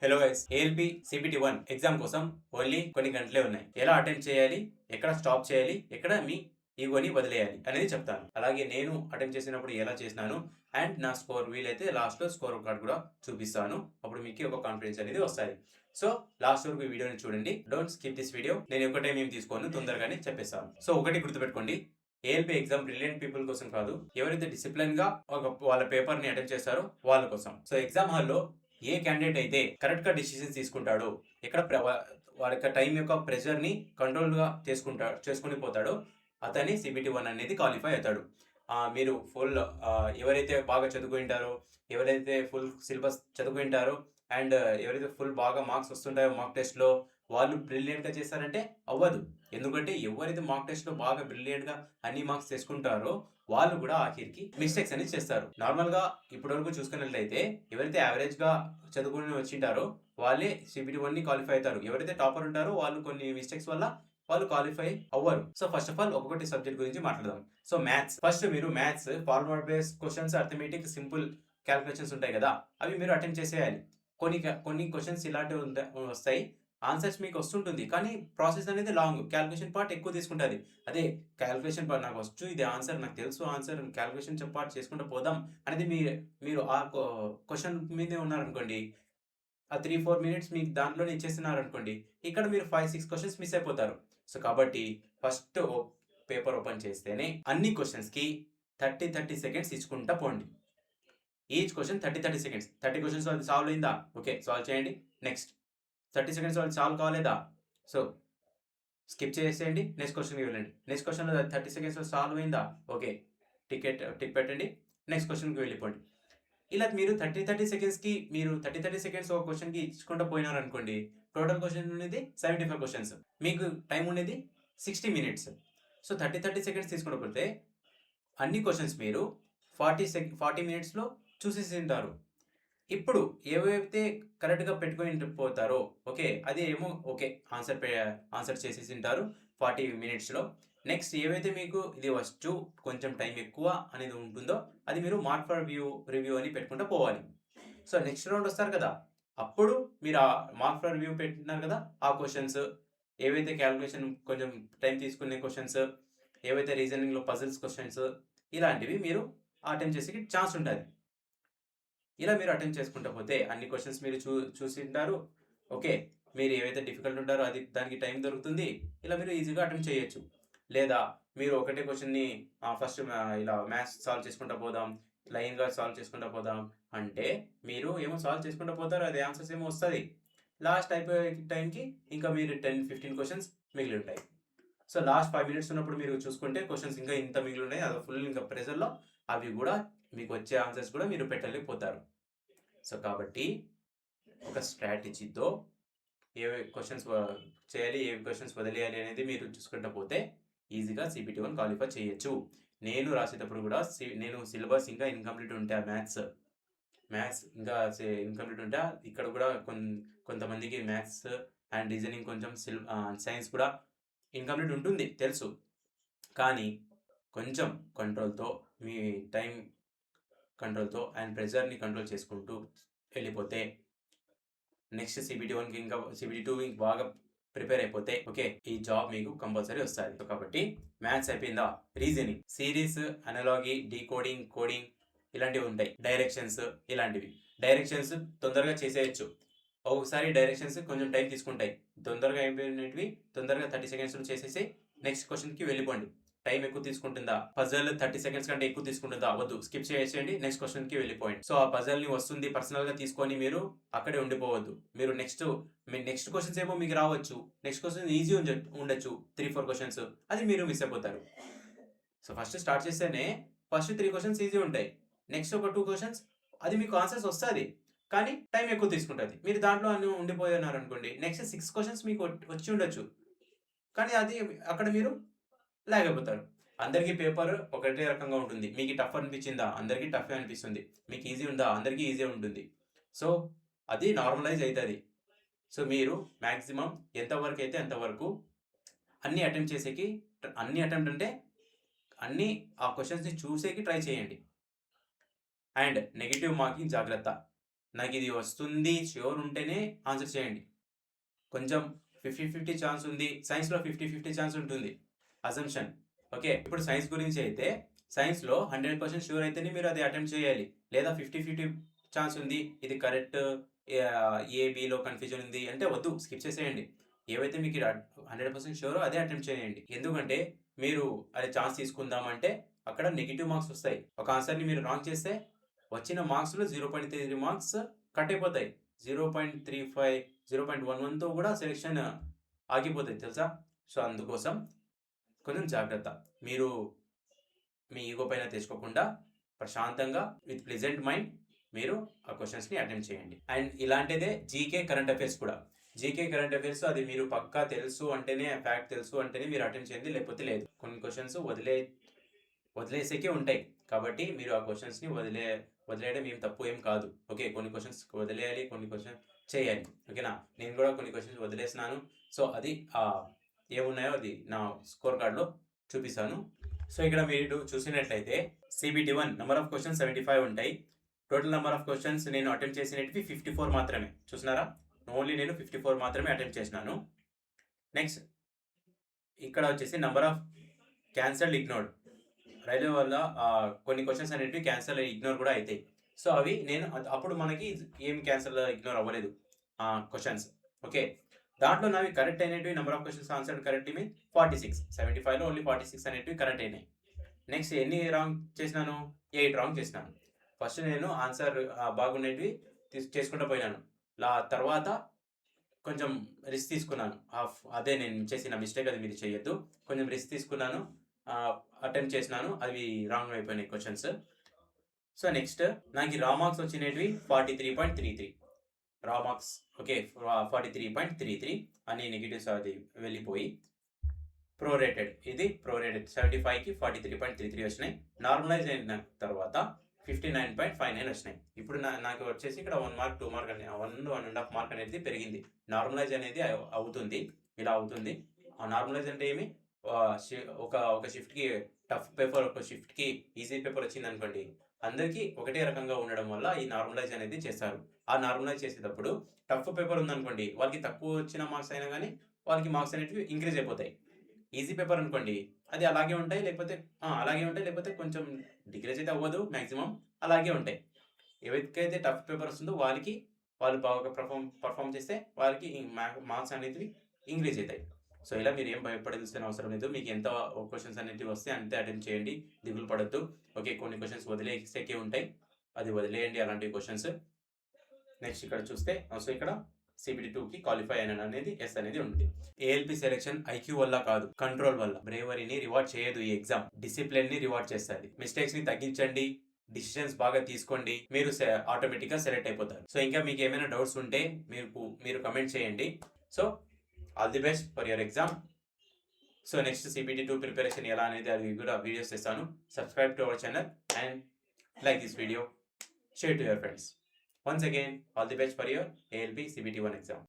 Hello guys, ALP CBT 1 exam కోసం only కొన్ని గంటలే ఉన్నాయి. ఎలా అటెండ్ చేయాలి, ఎక్కడ స్టాప్ చేయాలి, ఎక్కడ మీ ఈగోని వదిలేయాలి అనేది చెప్తాను. అలాగే నేను అటెంప్ట్ చేసినప్పుడు ఎలా చేసినాను అండ్ నా స్కోర్ వీలైతే లాస్ట్ లో స్కోర్ కార్డ్ కూడా చూపిస్తాను. అప్పుడు మీకు ఒక కాన్ఫిడెన్స్ అనేది వస్తుంది. సో లాస్ట్ వరకు ఈ వీడియోని చూడండి. Don't skip this video. నేను ఒకటే మేము తీసుకోను, తొందరగానే చెప్పేస్తాను. సో ఒకటి గుర్తుపెట్టుకోండి, ఏఎల్పి ఎగ్జామ్ బ్రిలియంట్ పీపుల్ కోసం కాదు. ఎవరైతే డిసిప్లిన్ గా వాళ్ళ పేపర్ ని అటెంప్ట్ చేస్తారో వాళ్ళ కోసం. సో ఎగ్జామ్ హాల్లో ఏ క్యాండిడేట్ అయితే కరెక్ట్ గా డిసిషన్స్ తీసుకుంటాడో, ఎక్కడ వారి యొక్క టైం యొక్క ప్రెషర్ ని కంట్రోల్ గా చేసుకుని పోతాడో అతని సిబిటి 1 అనేది క్వాలిఫై అవుతాడు. మీరు ఫుల్ ఎవరైతే బాగా చదువుకుంటారో, ఎవరైతే ఫుల్ సిలబస్ చదువుకుంటారో అండ్ ఎవరైతే ఫుల్ బాగా మార్క్స్ వస్తుంటాయో మాక్ టెస్ట్ లో, వాళ్ళు బ్రిలియంట్ గా చేస్తారంటే అవ్వదు. ఎందుకంటే ఎవరైతే మాక్ టెస్ట్ లో బాగా బ్రిలియంట్ గా అన్ని మార్క్స్ తీసుకుంటారో వాళ్ళు కూడా ఆఖరికి మిస్టేక్స్ అనేది చేస్తారు. నార్మల్ గా ఇప్పటి వరకు చూసుకున్నట్లయితే ఎవరైతే యావరేజ్ గా చదువుకుని వచ్చింటారో వాళ్ళే సిబిటి 1 ని క్వాలిఫై అవుతారు. ఎవరైతే టాపర్ ఉంటారో వాళ్ళు కొన్ని మిస్టేక్స్ వల్ల వాళ్ళు క్వాలిఫై అవ్వరు. సో ఫస్ట్ ఆఫ్ ఆల్ ఒక్కొక్కటి సబ్జెక్ట్ గురించి మాట్లాడదాం. సో మ్యాథ్స్, ఫస్ట్ మీరు maths forward base questions, arithmetic, simple calculations ఉంటాయి కదా, అవి మీరు అటెంప్ట్ చేసేయాలి. కొన్ని క్వశ్చన్స్ ఇలాంటివి వస్తాయి, ఆన్సర్స్ మీకు వస్తుంటుంది, కానీ ప్రాసెస్ అనేది లాంగ్, క్యాల్కులేషన్ పార్ట్ ఎక్కువ తీసుకుంటుంది. అదే క్యాల్కులేషన్ పార్ట్ నాకు వచ్చు, ఇది ఆన్సర్ నాకు తెలుసు, ఆన్సర్ క్యాల్కులేషన్ పార్ట్ చేసుకుంటూ పోదాం అనేది మీరు ఆ క్వశ్చన్ మీదే ఉన్నారనుకోండి, ఆ 3-4 మినిట్స్ మీకు దాంట్లోనే ఇచ్చేస్తున్నారు అనుకోండి, ఇక్కడ మీరు 5-6 క్వశ్చన్స్ మిస్ అయిపోతారు. సో కాబట్టి ఫస్ట్ పేపర్ ఓపెన్ చేస్తేనే అన్ని క్వశ్చన్స్కి 30 సెకండ్స్ ఇచ్చుకుంటా పోండి. Each question 30 seconds. 30 క్వశ్చన్స్ అది సాల్వ్ అయిందా? ఓకే, సాల్వ్ చేయండి. నెక్స్ట్ 30 సెకండ్స్ వాళ్ళు సాల్వ్ కాలేదా? సో స్కిప్ చేసేయండి, నెక్స్ట్ క్వశ్చన్కి వెళ్ళండి. నెక్స్ట్ క్వశ్చన్ 30 సెకండ్స్లో సాల్వ్ అయిందా? ఓకే, టిక్ పెట్టండి, నెక్స్ట్ క్వశ్చన్కి వెళ్ళిపోండి. ఇలా మీరు 30 సెకండ్స్కి మీరు 30 సెకండ్స్ ఒక క్వశ్చన్కి ఇచ్చుకుంటూ పోయినారనుకోండి, టోటల్ క్వశ్చన్ ఉండేది 75 క్వశ్చన్స్, మీకు టైం ఉండేది 60 మినిట్స్. సో 30 సెకండ్స్ తీసుకుంటూ పోతే అన్ని క్వశ్చన్స్ మీరు 40 మినిట్స్లో చూసేసి ఉంటారు. ఇప్పుడు ఏవైతే కరెక్ట్గా పెట్టుకొని పోతారో ఓకే, అది ఏమో ఓకే ఆన్సర్ చేసేసి ఉంటారు 40 మినిట్స్లో. నెక్స్ట్ ఏవైతే మీకు ఇది వచ్చు కొంచెం టైం ఎక్కువ అనేది ఉంటుందో అది మీరు మార్క్ ఫర్ రివ్యూ అని పెట్టుకుంటూ పోవాలి. సో నెక్స్ట్ రౌండ్ వస్తారు కదా, అప్పుడు మీరు ఆ మార్క్ ఫర్ రివ్యూ పెట్టినారు కదా, ఆ క్వశ్చన్స్ ఏవైతే క్యాలిక్యులేషన్ కొంచెం టైం తీసుకునే క్వశ్చన్స్, ఏవైతే రీజనింగ్లో పజిల్స్ క్వశ్చన్స్, ఇలాంటివి మీరు అటెంప్ట్ చేసే ఛాన్స్ ఉంటుంది. ఇలా మీరు అటెంప్ట్ చేసుకుంటూ పోతే అన్ని క్వశ్చన్స్ మీరు చూసి ఉంటారు. ఓకే, మీరు ఏవైతే డిఫికల్ట్ ఉంటారో అది దానికి టైం దొరుకుతుంది. ఇలా మీరు ఈజీగా అటెంప్ట్ చేయొచ్చు. లేదా మీరు ఒకటే క్వశ్చన్ని ఫస్ట్ ఇలా మ్యాథ్స్ సాల్వ్ చేసుకుంటూ పోదాం, లైన్గా సాల్వ్ చేసుకుంటూ పోదాం అంటే మీరు ఏమో సాల్వ్ చేసుకుంటూ పోతారు, అది ఆన్సర్స్ ఏమో వస్తుంది. లాస్ట్ అయిపోయే టైంకి ఇంకా మీరు 10-15 క్వశ్చన్స్ మిగిలి ఉంటాయి. సో లాస్ట్ 5 మినిట్స్ ఉన్నప్పుడు మీరు చూసుకుంటే క్వశ్చన్స్ ఇంకా ఇంత మిగిలి ఉన్నాయి, అది ఫుల్ ఇంకా ప్రెజర్లో అవి కూడా మీకు వచ్చే ఆన్సర్స్ కూడా మీరు పెట్టలేకపోతారు. సో కాబట్టి ఒక స్ట్రాటజీతో ఏ క్వశ్చన్స్ చేయాలి, ఏ క్వశ్చన్స్ వదిలేయాలి అనేది మీరు చూసుకుంటూ పోతే ఈజీగా సిబిటి 1 క్వాలిఫై చేయొచ్చు. నేను రాసేటప్పుడు కూడా నేను సిలబస్ ఇంకా ఇన్కంప్లీట్ ఉంటే మ్యాథ్స్ ఇంకా ఇన్కంప్లీట్ ఉంటే ఇక్కడ కూడా కొంతమందికి మ్యాథ్స్ అండ్ రీజనింగ్ కొంచెం సైన్స్ కూడా ఇన్కంప్లీట్ ఉంటుంది తెలుసు. కానీ కొంచెం కంట్రోల్తో, మీ టైం కంట్రోల్తో అండ్ ప్రెజర్ని కంట్రోల్ చేసుకుంటూ వెళ్ళిపోతే నెక్స్ట్ సిబిటి 1కి ఇంకా సిబిటి 2కి బాగా ప్రిపేర్ అయిపోతే ఓకే, ఈ జాబ్ మీకు కంపల్సరీ వస్తుంది. కాబట్టి మ్యాథ్స్ అయిపోయిందా, రీజనింగ్, సిరీస్, అనలాగీ, డీకోడింగ్, కోడింగ్ ఇలాంటివి ఉంటాయి. డైరెక్షన్స్, ఇలాంటివి డైరెక్షన్స్ తొందరగా చేసేయచ్చు. ఒకసారి డైరెక్షన్స్ కొంచెం టైం తీసుకుంటాయి, తొందరగా అయిపోయినవి తొందరగా 30 సెకండ్స్లో చేసేసి నెక్స్ట్ క్వశ్చన్కి వెళ్ళిపోండి. టైం ఎక్కువ తీసుకుంటుందా, పజల్ 30 సెకండ్స్ కంటే ఎక్కువ తీసుకుంటుందా, వద్దు, స్కిప్ చేసేయండి, నెక్స్ట్ క్వశ్చన్కి వెళ్ళిపోయింది. సో ఆ పజల్ని వస్తుంది పర్సనల్గా తీసుకొని మీరు అక్కడే ఉండిపోవద్దు. మీరు నెక్స్ట్ క్వశ్చన్స్ ఏమో మీకు రావచ్చు, నెక్స్ట్ క్వశ్చన్ ఈజీ ఉండొచ్చు, 3-4 క్వశ్చన్స్, అది మీరు మిస్ అయిపోతారు. సో ఫస్ట్ స్టార్ట్ చేస్తేనే ఫస్ట్ 3 క్వశ్చన్స్ ఈజీ ఉంటాయి, నెక్స్ట్ ఒక 2 క్వశ్చన్స్ అది మీకు ఆన్సర్స్ వస్తుంది, కానీ టైం ఎక్కువ తీసుకుంటుంది. మీరు దాంట్లో అన్ని ఉండిపోయినారు అనుకోండి, నెక్స్ట్ 6 క్వశ్చన్స్ మీకు వచ్చి ఉండొచ్చు, కానీ అది అక్కడ మీరు లాగ్ అయిపోతారు. అందరికీ పేపర్ ఒకటే రకంగా ఉంటుంది. మీకు టఫ్ అనిపించిందా, అందరికీ టఫ్ అనిపిస్తుంది. మీకు ఈజీ ఉందా, అందరికీ ఈజీ ఉంటుంది. సో అది నార్మలైజ్ అవుతుంది. సో మీరు మ్యాక్సిమం ఎంతవరకు అయితే అంతవరకు అన్ని అటెంప్ట్ అంటే అన్ని ఆ క్వశ్చన్స్ని చూసేకి ట్రై చేయండి. అండ్ నెగిటివ్ మార్కింగ్ జాగ్రత్త. నాకు ఇది వస్తుంది ష్యూర్ ఉంటేనే ఆన్సర్ చేయండి. కొంచెం 50-50 ఛాన్స్ ఉంది. సైన్స్‌లో 50-50 ఛాన్స్ ఉంటుంది. అజంప్షన్. ఓకే. ఇప్పుడు సైన్స్ గురించి అయితే సైన్స్‌లో 100% ష్యూర్ అయితేనే మీరు అది అటెంప్ట్ చేయాలి. లేదా 50-50 ఛాన్స్ ఉంది. ఇది కరెక్ట్ ఏ, బిలో కన్‌ఫ్యూజన్ ఉంది అంటే వద్దు, స్కిప్ చేసేయండి. ఏవైతే మీకు 100% ష్యూరో అదే అటెంప్ట్ చేయండి. ఎందుకంటే మీరు అది ఛాన్స్ తీసుకుందామంటే అక్కడ నెగెటివ్ మార్క్స్ వస్తాయి. ఒక ఆన్సర్‌ని మీరు రాంగ్ చేస్తే వచ్చిన మార్క్స్‌లో 0.33 మార్క్స్ కట్ అయిపోతాయి. 0.35, 0.11తో కూడా సెలక్షన్ ఆగిపోతాయి తెలుసా? సో, అందుకోసం కొంచెం జాగ్రత్త. మీరు మీ ఈగో పైన తెచ్చుకోకుండా ప్రశాంతంగా విత్ ప్లెజెంట్ మైండ్ మీరు ఆ క్వెషన్స్‌ని అటెంప్ట్ చేయండి. అండ్ ఇలాంటిదే జీకే కరెంట్ అఫైర్స్ కూడా. జీకే కరెంట్ అఫైర్స్ అది మీరు పక్కా తెలుసు అంటేనే, ఫ్యాక్ట్ తెలుసు అంటేనే మీరు అటెంప్ట్ చేయండి. లేకపోతే లేదు. కొన్ని క్వెషన్స్ వదిలేసేకే ఉంటాయి. కాబట్టి మీరు ఆ క్వెషన్స్‌ని వదిలేయడం ఏం తప్పు ఏం కాదు. ఓకే. కొన్ని క్వెషన్స్ వదిలేయాలి, కొన్ని క్వెషన్స్ చేయాలి. ఓకేనా? నేను కూడా కొన్ని క్వెషన్స్ వదిలేసినాను. సో, అది ఏమున్నాయో అది నా స్కోర్ కార్డ్‌లో చూపిస్తాను. సో, ఇక్కడ మీరు చూసినట్లయితే CBT 1 నంబర్ ఆఫ్ క్వెషన్స్ 75 ఉంటాయి. టోటల్ నంబర్ ఆఫ్ క్వెషన్స్ నేను అటెంప్ట్ చేసినటివి 54 మాత్రమే. చూసినారా? ఓన్లీ నేను 54 మాత్రమే అటెంప్ట్ చేసినాను. నెక్స్ట్ ఇక్కడ వచ్చేసి number of cancelled, ignored. Railway వల్ల కొన్ని క్వెషన్స్ అనేటివి క్యాన్సల్, ఇగ్నోర్ కూడా అయితాయి. సో, అవి నేను అప్పుడు మనకి ఏం క్యాన్సల్, ఇగ్నోర్ అవ్వలేదు క్వెషన్స్. ఓకే. దాంట్లో నావి కరెక్ట్ అయినటివి number of questions answered correct mean 46. 75లో ఓన్లీ 46 అనేటివి కరెక్ట్ అయినాయి. నెక్స్ట్ ఎన్ని రాంగ్ చేసినాను? 8 రాంగ్ చేసినాను. ఫస్ట్ నేను ఆన్సర్ బాగుండేటివి చేసుకుంటూ పోయినాను. తర్వాత కొంచెం రిస్క్ తీసుకున్నాను. అదే నేను చేసిన మిస్టేక్, అది మీరు చేయొద్దు. కొంచెం రిస్క్ తీసుకున్నాను. అటెంప్ట్ చేసినాను. అవి రాంగ్ అయిపోయినాయి క్వెషన్స్. సో, నెక్స్ట్ నాకు రా మార్క్స్ వచ్చినటివి 43.33 రా మార్క్స్. ఓకే. 43.33 అన్ని నెగటివ్స్ అది వెళ్ళిపోయి ప్రోరేటెడ్. ఇది ప్రోరేటెడ్ 75కి 43.33 వచ్చినాయి. నార్మలైజ్ అయిన తర్వాత 59.59 వచ్చినాయి. ఇప్పుడు నాకు వచ్చేసి ఇక్కడ 1 మార్క్, 2 మార్క్ 1.5 మార్క్ అనేది పెరిగింది. నార్మలైజ్ అనేది అవుతుంది. ఇలా అవుతుంది. ఆ నార్మలైజ్ అంటే ఏమి? ఒక షిఫ్ట్‌కి టఫ్ పేపర్, ఒక షిఫ్ట్‌కి ఈజీ పేపర్ వచ్చిందనుకోండి, అందరికీ ఒకటే రకంగా ఉండడం వల్ల ఈ నార్మలైజ్ అనేది చేస్తారు. ఆ నార్మలైజ్ చేసేటప్పుడు టఫ్ పేపర్ ఉందనుకోండి, వాళ్ళకి తక్కువ వచ్చిన మార్క్స్ అయినా గానీ వాళ్ళకి మార్క్స్ అనేటివి ఇంక్రీజ్ అయిపోతాయి. ఈజీ పేపర్ అనుకోండి, అది అలాగే ఉంటాయి. లేకపోతే కొంచెం డిక్రీజ్ అయితే అవ్వదు మాక్సిమం. అలాగే ఉంటాయి. ఎవరికైతే టఫ్ పేపర్ వస్తుందో వాళ్ళు బాగా పర్ఫార్మ్ చేస్తే వాళ్ళకి మార్క్స్ అనేటివి ఇంక్రీజ్ అవుతాయి. సో, ఇలా మీరు ఏం భయపడాల్సిన అవసరం లేదు. మీకు ఎంత క్వెషన్స్ అనేటివి వస్తే అంతే అటెంప్ట్ చేయండి. దిగులు పడొద్దు. ఓకే. కొన్ని క్వెషన్స్ వదిలేసేకే ఉంటాయి. అది వదిలేయండి అలాంటి క్వెషన్స్. నెక్స్ట్ ఇక్కడ చూస్తే సో, ఇక్కడ CBT 2కి క్వాలిఫై అయినాను అనేది ఎస్ అనేది ఉంది. ALP సెలెక్షన్ IQ వల్ల కాదు, కంట్రోల్ వల్ల. బ్రేవరీని రివార్డ్ చేయదు ఈ ఎగ్జామ్. డిసిప్లిన్ని రివార్డ్ చేస్తుంది. మిస్టేక్స్ని తగ్గించండి. డిసిషన్స్ బాగా తీసుకోండి. మీరు ఆటోమేటిక్గా సెలెక్ట్ అయిపోతారు. సో, ఇంకా మీకు ఏమైనా డౌట్స్ ఉంటే మీరు కమెంట్ చేయండి. So, all the best for your exam. So, next CBT 2 preparation ఎలా అనేది అది కూడా వీడియోస్ చేస్తాను. Subscribe to our channel and like this video. Share to your friends. Once again, all the best for your ALP CBT 1 exam.